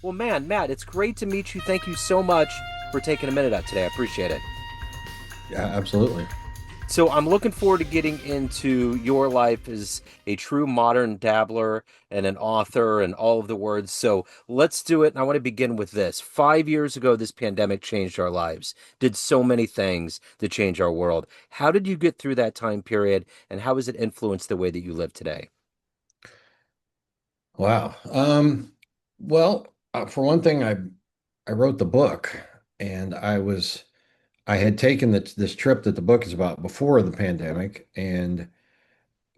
Well, man, Matt, it's great to meet you. Thank you so much for taking a minute out today. I appreciate it. Yeah, absolutely. So, I'm looking forward to getting into your life as a true modern dabbler and an author and all of the words. So, let's do it. And I want to begin with this. 5 years ago, this pandemic changed our lives, did so many things to change our world. How did you get through that time period, and how has it influenced the way that you live today? Wow. Well, for one thing, I wrote the book, and I had taken this trip that the book is about before the pandemic, and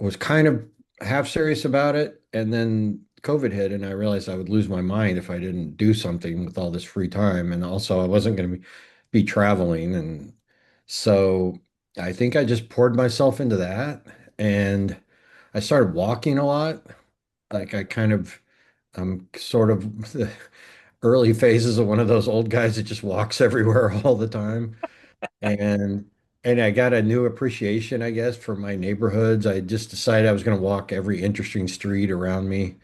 was kind of half serious about it, and then COVID hit, and I realized I would lose my mind if I didn't do something with all this free time, and also I wasn't going to be traveling, and so I think I just poured myself into that, and I started walking a lot. Like I'm sort of the early phases of one of those old guys that just walks everywhere all the time. And and I got a new appreciation, I guess, for my neighborhoods. I just decided I was going to walk every interesting street around me,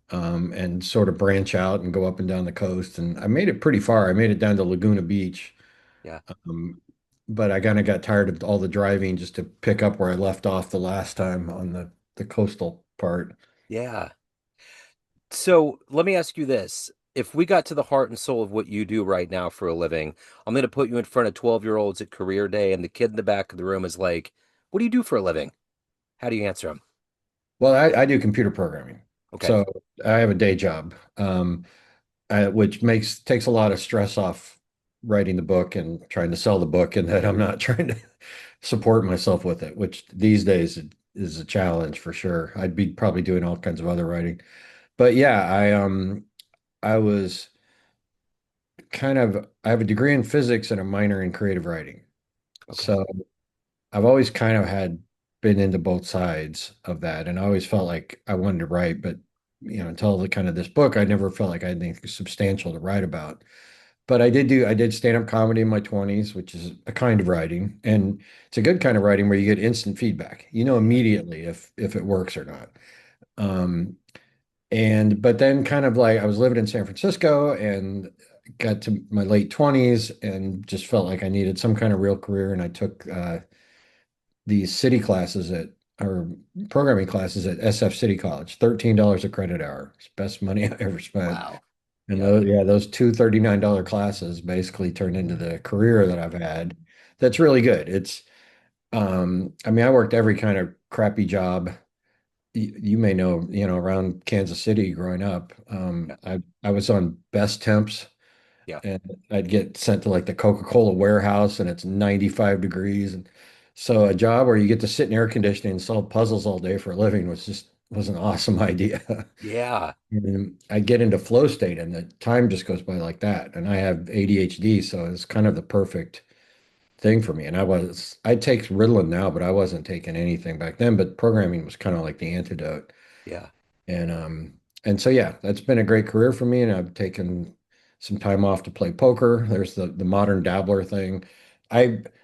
and sort of branch out and go up and down the coast. And I made it pretty far. I made it down to Laguna Beach. Yeah. Um, but I kind of got tired of all the driving just to pick up where I left off the last time on the coastal part. Yeah. So let me ask you this. If we got to the heart and soul of what you do right now for a living, I'm going to put you in front of 12-year-olds at career day, and the kid in the back of the room is like, what do you do for a living? How do you answer them? Well, I do computer programming, Okay. so I have a day job, which takes a lot of stress off writing the book and trying to sell the book, and that I'm not trying to support myself with it, which these days is a challenge for sure. I'd be probably doing all kinds of other writing, but yeah, I was I have a degree in physics and a minor in creative writing, Okay. so I've always kind of had been into both sides of that, and I always felt like I wanted to write, but until the kind of this book, I never felt like I had anything substantial to write about. But I did stand-up comedy in my 20s, which is a kind of writing, and it's a good kind of writing where you get instant feedback. You know immediately if it works or not. Um, and but then kind of like I was living in San Francisco and got to my late 20s and just felt like I needed some kind of real career, and I took these city classes at or programming classes at SF City College, $13 a credit hour. It's the best money I ever spent. Wow. And Yeah. those two $39 classes basically turned into the career that I've had. That's really good. I mean, I worked every kind of crappy job. You may know, around Kansas City growing up. Yeah. I was on best temps, Yeah. and I'd get sent to like the Coca-Cola warehouse and it's 95 degrees. And so a job where you get to sit in air conditioning and solve puzzles all day for a living was an awesome idea. Yeah. And I get into flow state and the time just goes by like that. And I have ADHD, so it's kind of the perfect thing for me. And I take Ritalin now, but I wasn't taking anything back then, but programming was kind of like the antidote. Yeah. And so yeah, that's been a great career for me. And I've taken some time off to play poker. There's the modern dabbler thing.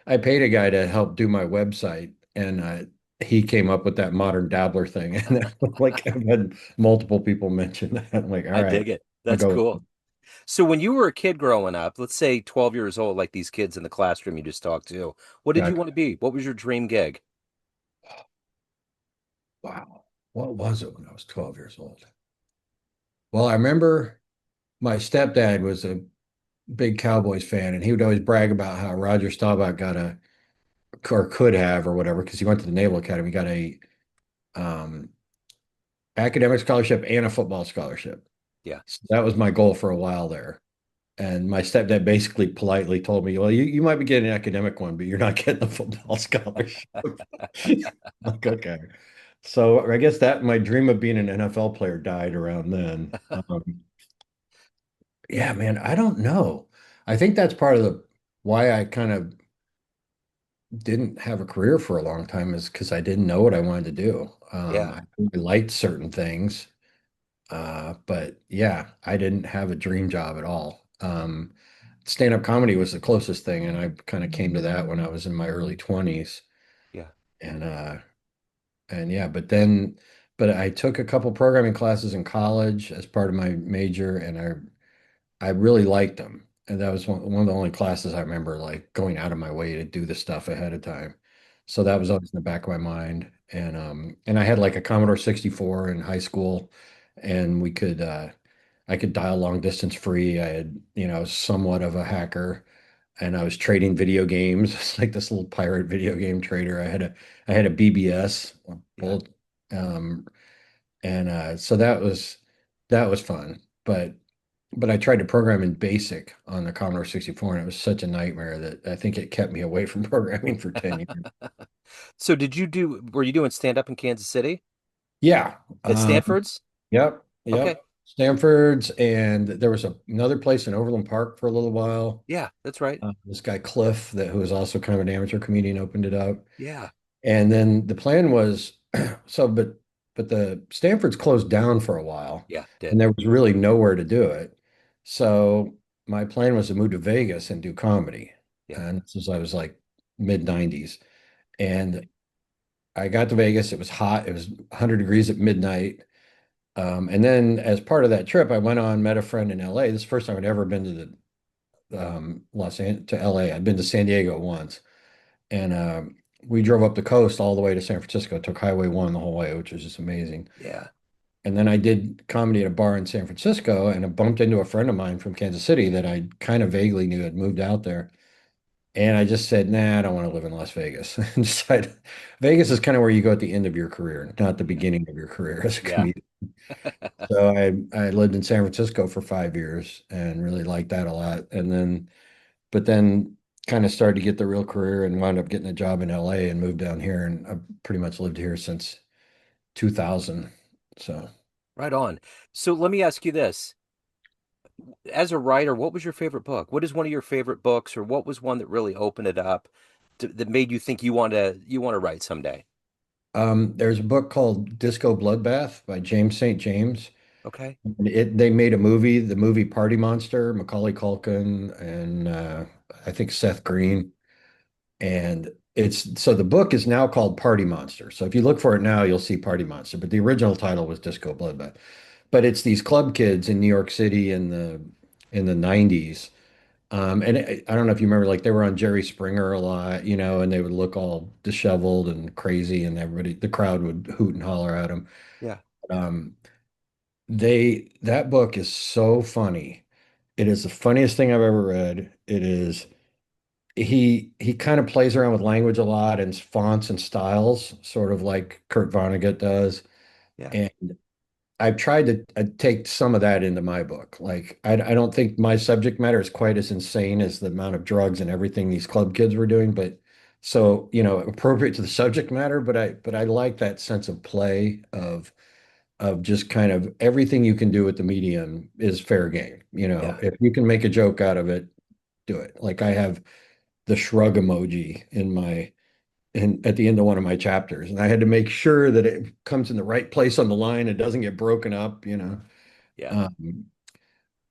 I paid a guy to help do my website, and he came up with that modern dabbler thing. And like I've had multiple people mention that. I'm like, all I right, dig it. I'll That's go with cool. it. So when you were a kid growing up, let's say 12 years old, like these kids in the classroom you just talked to, what did Yeah. you want to be? What was your dream gig? Wow. What was it when I was 12 years old? Well, I remember my stepdad was a big Cowboys fan, and he would always brag about how Roger Staubach got a or could have or whatever, because he went to the Naval Academy, got a um, academic scholarship and a football scholarship. Yeah. So that was my goal for a while there. And my stepdad basically politely told me, well, you might be getting an academic one, but you're not getting a football scholarship. Like, okay. So I guess that my dream of being an NFL player died around then. Yeah, man, I don't know. I think that's part of the why I kind of didn't have a career for a long time is because I didn't know what I wanted to do. Yeah. I really liked certain things, but yeah, I didn't have a dream job at all. Stand-up comedy was the closest thing, and I kind of came to that when I was in my early 20s. Yeah. And and yeah, but I took a couple programming classes in college as part of my major, and I really liked them. And that was one of the only classes I remember like going out of my way to do the stuff ahead of time. So that was always in the back of my mind. And I had like a Commodore 64 in high school and I could dial long distance free. I had, somewhat of a hacker and I was trading video games. It's like this little pirate video game trader. I had a BBS, Yeah. bullet, um, and so that was fun. But I tried to program in BASIC on the Commodore 64, and it was such a nightmare that I think it kept me away from programming for 10 years. So were you doing stand up in Kansas City Yeah. at Stanford's? Yep. Okay. Yep. Stanford's, and there was another place in Overland Park for a little while. Yeah, that's right. This guy Cliff, who was also kind of an amateur comedian, opened it up. Yeah. And then the plan was so, but the Stanford's closed down for a while, Yeah, and did. there was really nowhere to do it. So my plan was to move to Vegas and do comedy. Yeah. And this was I was like mid 90s. And I got to Vegas. It was hot. It was 100 degrees at midnight. And then as part of that trip, I went on, met a friend in LA. This is the first time I'd ever been to the to LA. I'd been to San Diego once. And we drove up the coast all the way to San Francisco, took Highway 1 the whole way, which was just amazing. Yeah. And then I did comedy at a bar in San Francisco, and I bumped into a friend of mine from Kansas City that I kind of vaguely knew had moved out there. And I just said, nah, I don't want to live in Las Vegas. And decided Vegas is kind of where you go at the end of your career, not the beginning of your career as a Yeah. comedian. So I lived in San Francisco for 5 years and really liked that a lot. But then kind of started to get the real career and wound up getting a job in LA and moved down here. And I've pretty much lived here since 2000. So, Right on. So let me ask you this. As a writer, what was your favorite book? What is one of your favorite books, or what was one that really opened it up that made you think you want to write someday? there's a book called Disco Bloodbath by James St. James. Okay. They made a movie, the movie Party Monster, Macaulay Culkin and I think Seth Green. And so the book is now called Party Monster. So if you look for it now, you'll see Party Monster, but the original title was Disco Bloodbath. But it's these club kids in New York City in the 90s. And I don't know if you remember, like they were on Jerry Springer a lot, and they would look all disheveled and crazy, and the crowd would hoot and holler at them. Yeah. Um, that book is so funny. It is the funniest thing I've ever read. It is he kind of plays around with language a lot and fonts and styles, sort of like Kurt Vonnegut does. Yeah. And I've tried to take some of that into my book. Like, I don't think my subject matter is quite as insane as the amount of drugs and everything these club kids were doing, but so, appropriate to the subject matter, but I like that sense of play of just kind of everything you can do with the medium is fair game. Yeah. If you can make a joke out of it, do it. Like I have the shrug emoji at the end of one of my chapters, and I had to make sure that it comes in the right place on the line. It doesn't get broken up. Yeah. Um,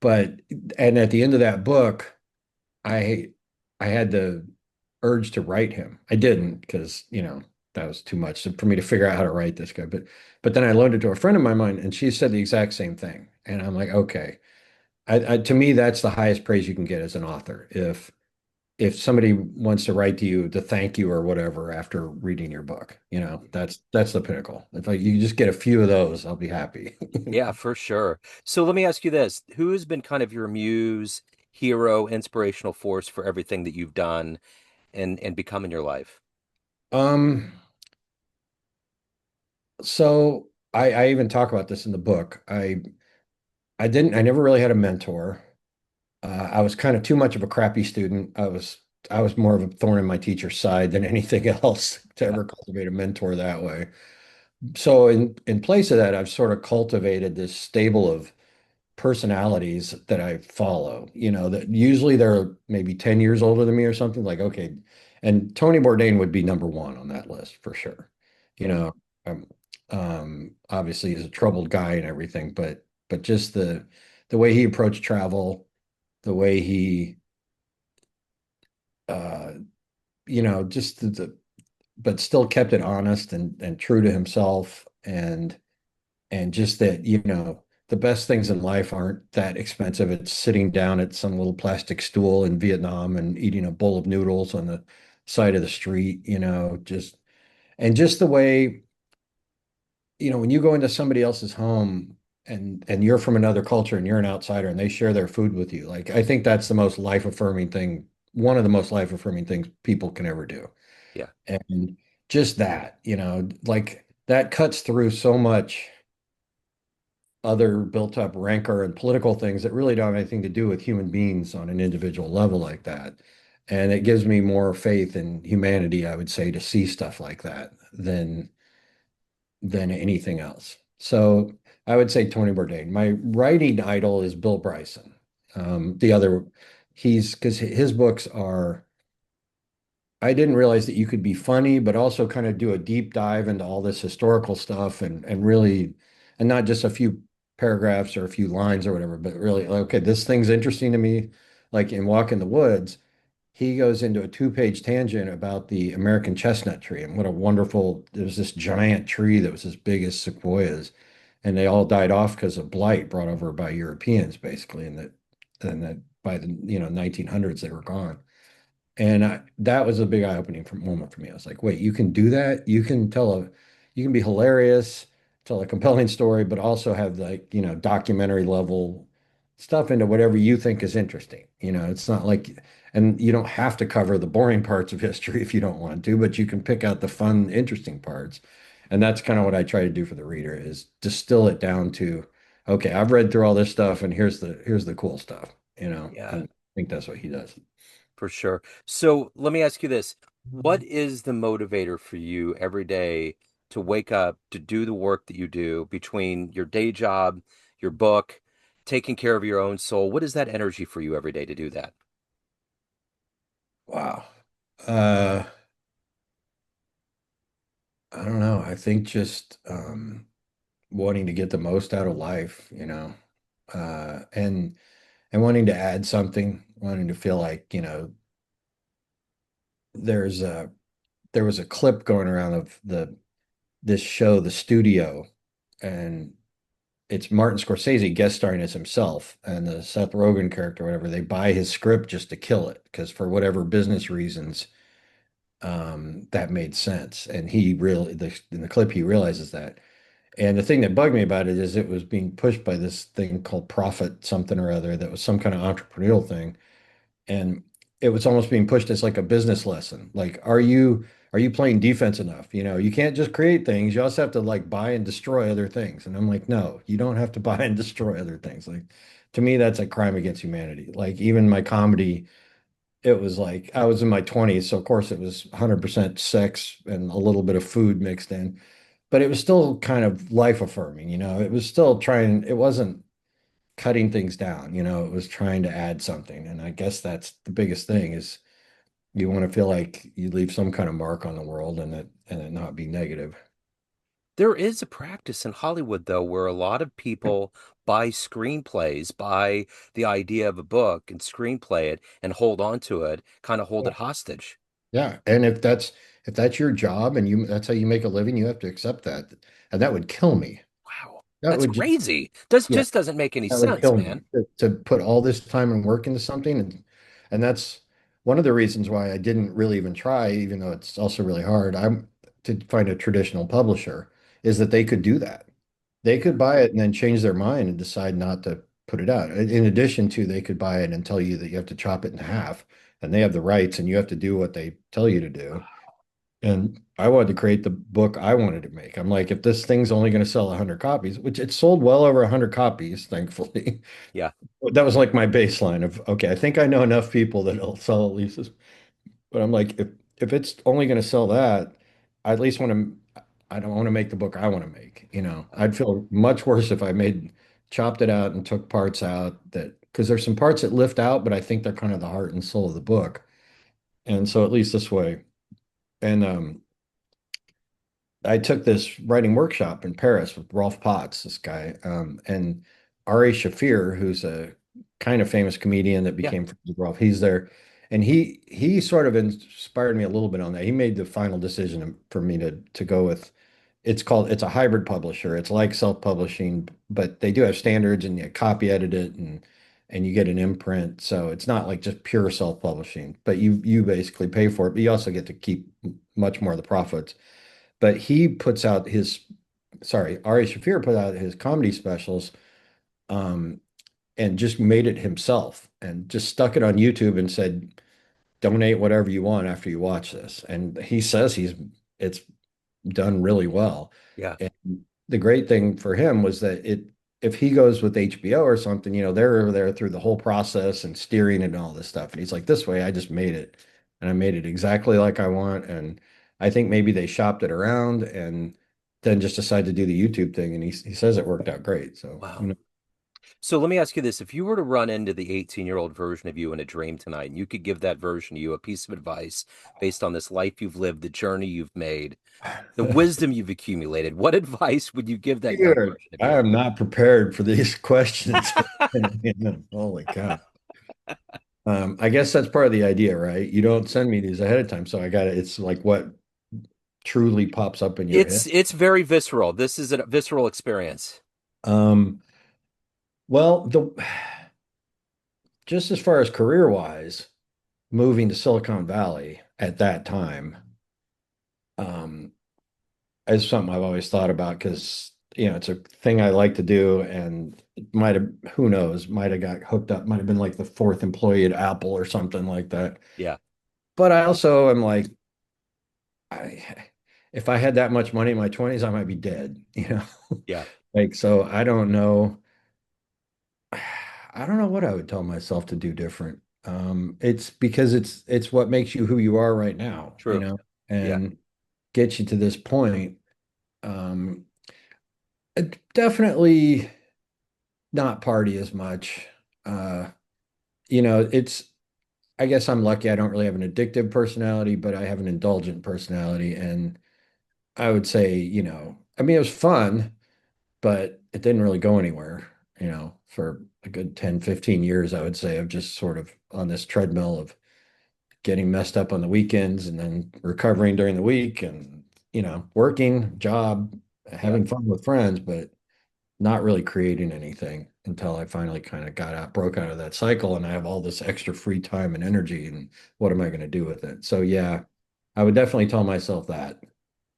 but and at the end of that book, I I had the urge to write him. I didn't because that was too much for me to figure out how to write this guy. But then I loaned it to a friend of mine, and she said the exact same thing. And I'm like, okay. To me, that's the highest praise you can get as an author. If somebody wants to write to you to thank you or whatever after reading your book, that's the pinnacle. If you just get a few of those, I'll be happy. Yeah, for sure. So let me ask you this. Who has been kind of your muse, hero, inspirational force for everything that you've done and become in your life? Um, so I even talk about this in the book. I never really had a mentor. I was kind of too much of a crappy student. I was more of a thorn in my teacher's side than anything else to Yeah. ever cultivate a mentor that way. So in place of that, I've sort of cultivated this stable of personalities that I follow, that usually they're maybe 10 years older than me or something like, okay. And Tony Bourdain would be number one on that list for sure. You Yeah. know, obviously he's a troubled guy and everything, but just the way he approached travel, the way he, uh, just but still kept it honest and true to himself and just that, the best things in life aren't that expensive. It's sitting down at some little plastic stool in Vietnam and eating a bowl of noodles on the side of the street, just the way, when you go into somebody else's home and you're from another culture and you're an outsider and they share their food with you, like I think that's the most life-affirming thing, one of the most life-affirming things people can ever do. Yeah. And just that, like that cuts through so much other built up rancor and political things that really don't have anything to do with human beings on an individual level like that. And it gives me more faith in humanity, I would say, to see stuff like that than anything else. So I would say Tony Bourdain. My writing idol is Bill Bryson. The other, because his books are, I didn't realize that you could be funny, but also kind of do a deep dive into all this historical stuff and really, and not just a few paragraphs or a few lines or whatever, but really, okay, this thing's interesting to me. Like in Walk in the Woods, he goes into a two-page tangent about the American chestnut tree and what a wonderful, there was this giant tree that was as big as sequoias, and they all died off because of blight brought over by Europeans, basically, and that by the 1900s they were gone. And that was a big eye-opening moment for me. I was like, wait, you can do that? You can be hilarious, tell a compelling story, but also have like, documentary level stuff into whatever you think is interesting. It's not like, and you don't have to cover the boring parts of history if you don't want to, but you can pick out the fun, interesting parts. And that's kind of what I try to do for the reader is distill it down to, okay, I've read through all this stuff and here's the cool stuff, Yeah, and I think that's what he does. for sure. So let me ask you this. What is the motivator for you every day to wake up, to do the work that you do between your day job, your book, taking care of your own soul? What is that energy for you every day to do that? Wow. Uh, I don't know. I think just wanting to get the most out of life, and wanting to add something, wanting to feel like, there's a there was a clip going around of this show, The Studio, and it's Martin Scorsese guest starring as himself and the Seth Rogen character, whatever. They buy his script just to kill it because for whatever business reasons, that made sense. And in the clip, he realizes that. And the thing that bugged me about it is it was being pushed by this thing called Profit something or other that was some kind of entrepreneurial thing. And it was almost being pushed as like a business lesson. Like, are you playing defense enough? You can't just create things. You also have to like buy and destroy other things. And I'm like, no, you don't have to buy and destroy other things. Like to me, that's a crime against humanity. Like even my comedy, it was like I was in my 20s, so of course it was 100% sex and a little bit of food mixed in, but it was still kind of life affirming, It was still trying, it wasn't cutting things down, it was trying to add something. And I guess that's the biggest thing is you want to feel like you leave some kind of mark on the world and it not be negative. There is a practice in Hollywood, though, where a lot of people buy screenplays, buy the idea of a book and screenplay it and hold on to it, kind of hold Yeah. it hostage. Yeah. And if that's your job and that's how you make a living, you have to accept that. And that would kill me. Wow, That that's would just crazy. This yeah, just doesn't make any that would sense, kill me man. to put all this time and work into something. And that's one of the reasons why I didn't really even try, even though it's also really hard. I'm to find a traditional publisher is that they could do that. They Yeah, could buy it and then change their mind and decide not to put it out. In addition to, they could buy it and tell you that you have to chop it in half and they have the rights and you have to do what they tell you to do. And I wanted to create the book I wanted to make. I'm like, if this thing's only going to sell 100 copies, which it sold well over 100 copies, thankfully. yeah. That was like my baseline of, okay, I think I know enough people that it'll sell at least this. But I'm like, if it's only going to sell that, I at least want to, I don't want to make the book I want to make. Uh, I'd feel much worse if I chopped it out and took parts out because there's some parts that lift out, but I think they're kind of the heart and soul of the book. And so at least this way. And I took this writing workshop in Paris with Rolf Potts, this guy, and Ari Shafir, who's a kind of famous comedian that yeah. became friends with Rolf. He's there, and he sort of inspired me a little bit on that. He made the final decision for me to go with it's a hybrid publisher. It's like self-publishing, but they do have standards and you copy edit it and you get an imprint. So it's not like just pure self-publishing, but you basically pay for it, but you also get to keep much more of the profits. But he puts out his sorry, Ari Shafir put out his comedy specials um and just made it himself and just stuck it on YouTube and said donate whatever you want after you watch this. And he says it's done really well. Yeah. And the great thing for him was that if he goes with HBO or something, they're there through the whole process and steering and all this stuff. And he's like, this way, I just made it, and I made it exactly like I want. And I think maybe they shopped it around and then just decided to do the YouTube thing. And he says it worked out great. So, Wow. So let me ask you this. If you were to run into the 18-year-old version of you in a dream tonight, and you could give that version of you a piece of advice based on this life you've lived, the journey you've made, the wisdom you've accumulated, what advice would you give that young Dude, version of I you? am not prepared for these questions. Holy cow. I guess that's part of the idea, right? You don't send me these ahead of time, so it's like what truly pops up in your head. It's very visceral. This is a visceral experience. Um, well, just as far as career wise, moving to Silicon Valley at that time, um, is something I've always thought about because it's a thing I like to do, and it might have, who knows, might have got hooked up, might have been like the fourth employee at Apple or something like that. Yeah, But I also am like, I if I had that much money in my 20s, I might be dead, yeah, Like, so I don't know. I don't know what I would tell myself to do different. It's because it's what makes you who you are right now, true. Yeah, and gets you to this point. Um, Definitely not party as much. Uh, it's I guess I'm lucky I don't really have an addictive personality, but I have an indulgent personality. And I would say, I mean, it was fun, but it didn't really go anywhere, for a good 10, 15 years, I would say, of just sort of on this treadmill of getting messed up on the weekends and then recovering during the week and, working, job, yeah, having fun with friends, but not really creating anything until I finally kind of broke out of that cycle and I have all this extra free time and energy. And what am I going to do with it? So, yeah, I would definitely tell myself that.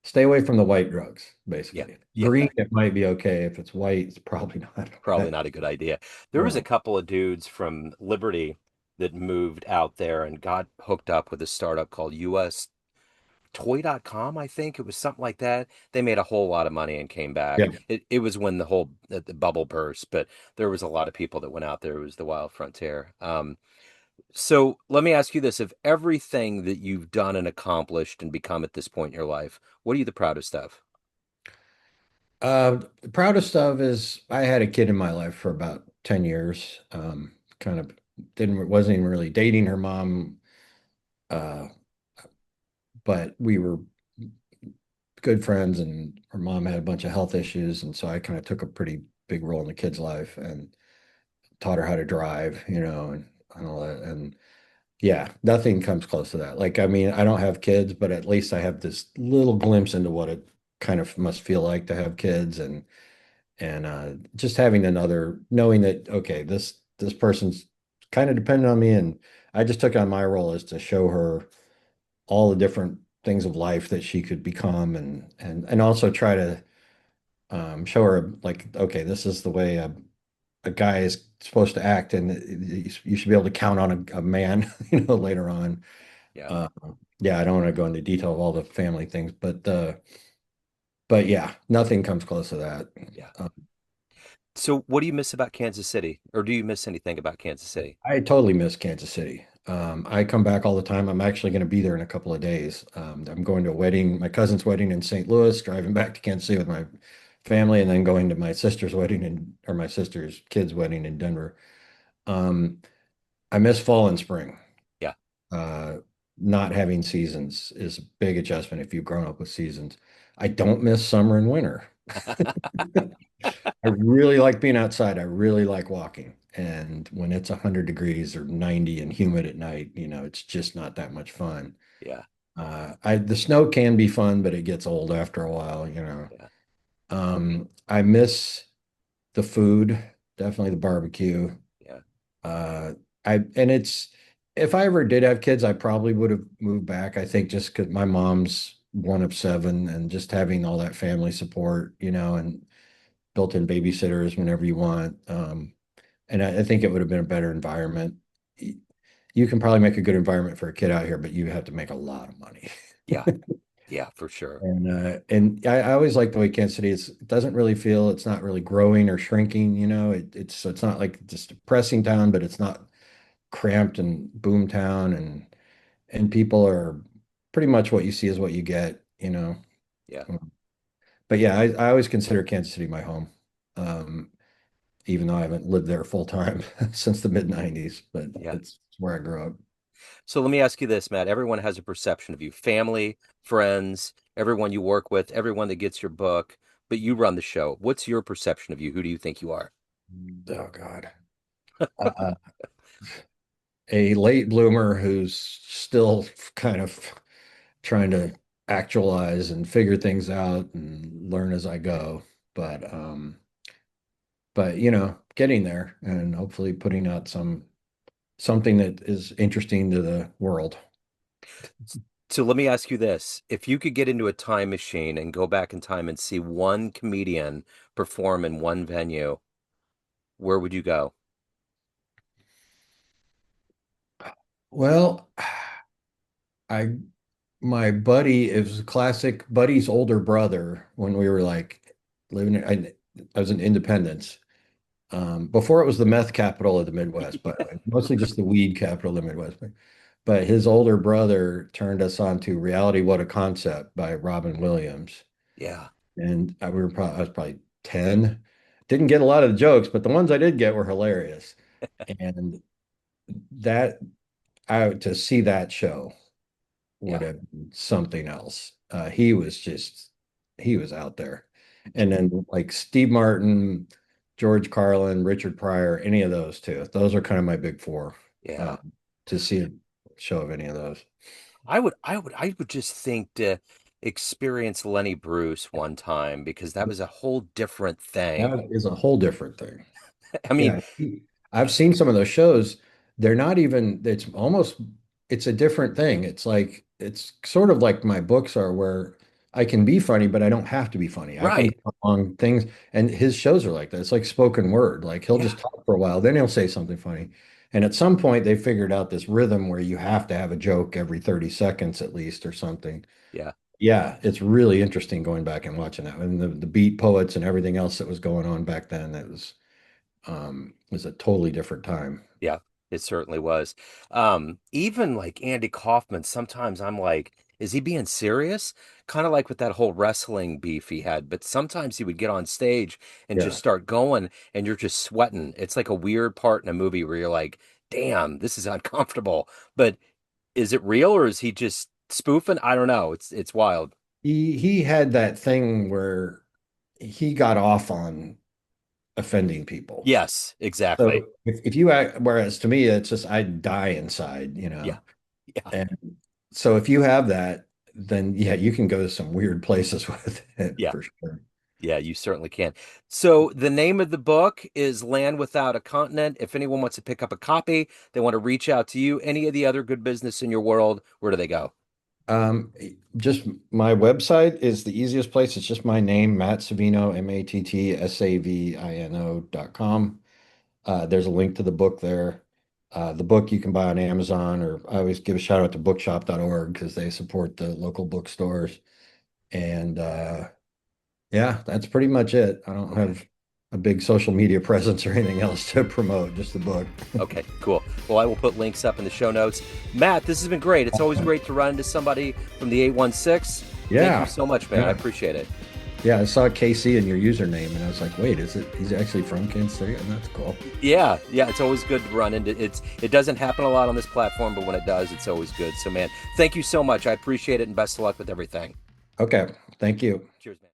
Stay away from the white drugs, yeah, basically. yeah. Green, it might be okay. If it's white, it's probably not Probably okay. not a good idea. There was a No. couple of dudes from Liberty that moved out there and got hooked up with a startup called US Toy.com, I think. It was something like that. They made a whole lot of money and came back. Yeah. It was when the bubble burst, but there was a lot of people that went out there. It was the wild frontier. So let me ask you this. Of everything that you've done and accomplished and become at this point in your life, what are you the proudest of? The proudest of is I had a kid in my life for about 10 years. Kind of wasn't even really dating her mom, uh, but we were good friends, and her mom had a bunch of health issues. And so I kind of took a pretty big role in the kid's life and taught her how to drive, and all that. And yeah, nothing comes close to that. Like, I mean, I don't have kids, but at least I have this little glimpse into what it kind of must feel like to have kids, and just having another, knowing that, okay, this person's kind of dependent on me, and I just took on my role as to show her all the different things of life that she could become, and also try to show her like, okay, this is the way a guy is supposed to act, and you should be able to count on a man, later on. Yeah, Uh, yeah, I don't want to go into detail of all the family things, but yeah, nothing comes close to that. yeah. Uh, So what do you miss about Kansas City? Or do you miss anything about Kansas City? I totally miss Kansas City. I come back all the time. I'm actually going to be there in a couple of days. I'm going to a wedding, my cousin's wedding in St. Louis, driving back to Kansas City with my family, and then going to my sister's wedding or my sister's kid's wedding in Denver. Um, I miss fall and spring. Yeah. Uh, Not having seasons is a big adjustment if you've grown up with seasons. I don't miss summer and winter. I really like being outside. I really like walking. And when it's 100 degrees or 90 and humid at night, it's just not that much fun. Yeah. The snow can be fun, but it gets old after a while, you know. Yeah, I miss the food, definitely the barbecue. yeah, Uh, and it's if I ever did have kids, I probably would have moved back. I think just because my mom's one of seven, and just having all that family support, you know, and built-in babysitters whenever you want. And I think it would have been a better environment. You can probably make a good environment for a kid out here, but you have to make a lot of money. yeah, yeah, for sure. And I always like the way Kansas City is. It doesn't really feel it's not really growing or shrinking. You know, it's not like just a depressing town, but it's not cramped and boom town, and people are pretty much what you see is what you get. You know, Yeah, but yeah, I always consider Kansas City my home, um, even though I haven't lived there full time since the mid '90s. But yeah. it's where I grew up. So let me ask you this, Matt. Everyone has a perception of you, family, friends, everyone you work with, everyone that gets your book, but you run the show. What's your perception of you? Who do you think you are? Oh God. Uh, a late bloomer who's still kind of trying to actualize and figure things out and learn as I go. But you know, getting there and hopefully putting out something that is interesting to the world. So let me ask you this. If you could get into a time machine and go back in time and see one comedian perform in one venue, where would you go? Well, I my buddy, it was a classic buddy's older brother when we were like living I was in Independence. Before it was the meth capital of the Midwest, by the way, mostly just the weed capital of the Midwest. But his older brother turned us on to Reality What a Concept by Robin Williams. Yeah, And I was probably 10. Didn't get a lot of the jokes, but the ones I did get were hilarious. And that to see that show would yeah, have been something else. He was out there. And then like Steve Martin, George Carlin, Richard Pryor, any of those two. Those are kind of my big four yeah. uh, to see a show of any of those. I would just think to experience Lenny Bruce one time because that was a whole different thing. That is a whole different thing. I mean, Yeah, I've seen some of those shows. They're not even, it's a different thing. It's sort of like my books are where I can be funny, but I don't have to be funny. I can right. go along things, and his shows are like that. It's like spoken word. Like he'll Yeah, just talk for a while, then he'll say something funny. And at some point, they figured out this rhythm where you have to have a joke every 30 seconds at least or something. yeah. Yeah, it's really interesting going back and watching that. And the beat poets and everything else that was going on back then, that was a totally different time. Yeah, it certainly was. Even like Andy Kaufman, sometimes I'm like, is he being serious? Kind of like with that whole wrestling beef he had, but sometimes he would get on stage and just Yeah. start going and you're just sweating. It's like a weird part in a movie where you're like, damn, this is uncomfortable. But is it real or is he just spoofing? I don't know. It's wild. He had that thing where he got off on offending people. Yes, exactly. So if you act, whereas to me, it's just I die inside, you Yeah, know. yeah, And so if you have that, then yeah, you can go to some weird places with it yeah. for sure. Yeah, you certainly can. So the name of the book is Land Without a Continent. If anyone wants to pick up a copy, they want to reach out to you, any of the other good business in your world, where do they go? Um, just my website is the easiest place. It's just my name, Matt Savino, MattsAvino.com. There's a link to the book there. The book you can buy on Amazon, or I always give a shout out to bookshop.org because they support the local bookstores. And yeah, that's pretty much it. I don't Okay. have a big social media presence or anything else to promote, just the book. Okay, cool. Well, I will put links up in the show notes. Matt, this has been great. It's always great to run into somebody from the 816. Thank you Yeah. so much, man. I Yeah. appreciate it. Yeah. I saw KC in your username and I was like, wait, he's actually from Kansas City? And that's cool. Yeah, yeah, it's always good to run into it doesn't happen a lot on this platform, but when it does, it's always good. So man, thank you so much. I appreciate it and best of luck with everything. Okay. Thank you. Cheers, man.